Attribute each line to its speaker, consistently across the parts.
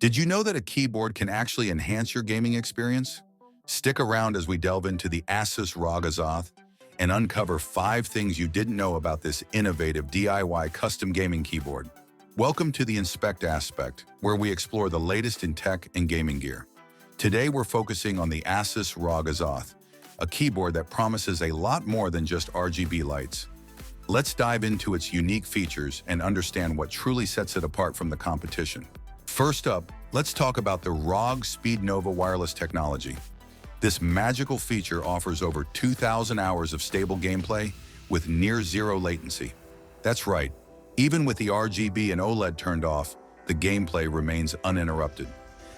Speaker 1: Did you know that a keyboard can actually enhance your gaming experience? Stick around as we delve into the ASUS ROG Azoth and uncover 5 things you didn't know about this innovative DIY custom gaming keyboard. Welcome to the Inspect Aspect, where we explore the latest in tech and gaming gear. Today we're focusing on the ASUS ROG Azoth, a keyboard that promises a lot more than just RGB lights. Let's dive into its unique features and understand what truly sets it apart from the competition. First up, let's talk about the ROG Speed Nova wireless technology. This magical feature offers over 2,000 hours of stable gameplay with near zero latency. That's right, even with the RGB and OLED turned off, the gameplay remains uninterrupted.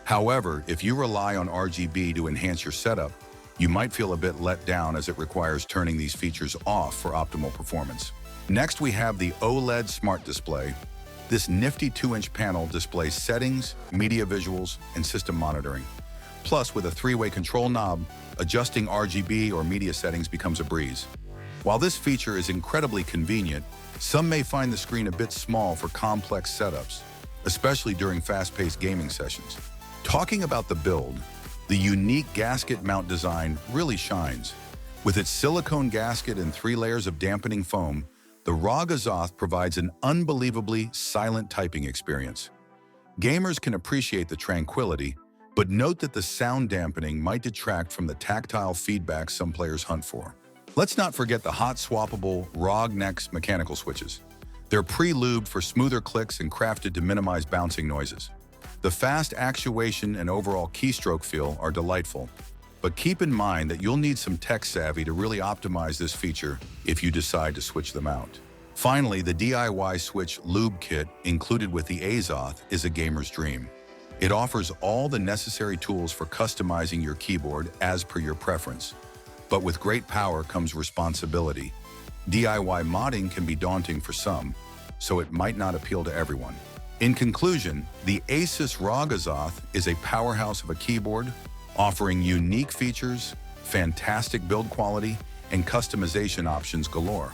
Speaker 1: However, if you rely on RGB to enhance your setup, you might feel a bit let down as it requires turning these features off for optimal performance. Next, we have the OLED Smart Display. This nifty 2-inch panel displays settings, media visuals, and system monitoring. Plus, with a 3-way control knob, adjusting RGB or media settings becomes a breeze. While this feature is incredibly convenient, some may find the screen a bit small for complex setups, especially during fast-paced gaming sessions. Talking about the build, the unique gasket mount design really shines. With its silicone gasket and 3 layers of dampening foam, the ROG Azoth provides an unbelievably silent typing experience. Gamers can appreciate the tranquility, but note that the sound dampening might detract from the tactile feedback some players hunt for. Let's not forget the hot-swappable ROG NX mechanical switches. They're pre-lubed for smoother clicks and crafted to minimize bouncing noises. The fast actuation and overall keystroke feel are delightful, but keep in mind that you'll need some tech savvy to really optimize this feature if you decide to switch them out. Finally, the DIY switch lube kit included with the Azoth is a gamer's dream. It offers all the necessary tools for customizing your keyboard as per your preference. But with great power comes responsibility. DIY modding can be daunting for some, so it might not appeal to everyone. In conclusion, the ASUS ROG Azoth is a powerhouse of a keyboard, offering unique features, fantastic build quality, and customization options galore.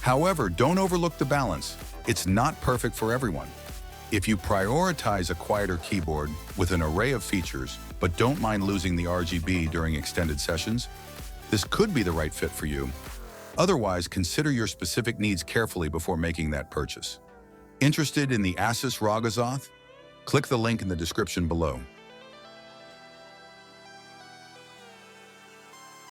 Speaker 1: However, don't overlook the balance. It's not perfect for everyone. If you prioritize a quieter keyboard with an array of features, but don't mind losing the RGB during extended sessions, this could be the right fit for you. Otherwise, consider your specific needs carefully before making that purchase. Interested in the ASUS ROG Azoth? Click the link in the description below.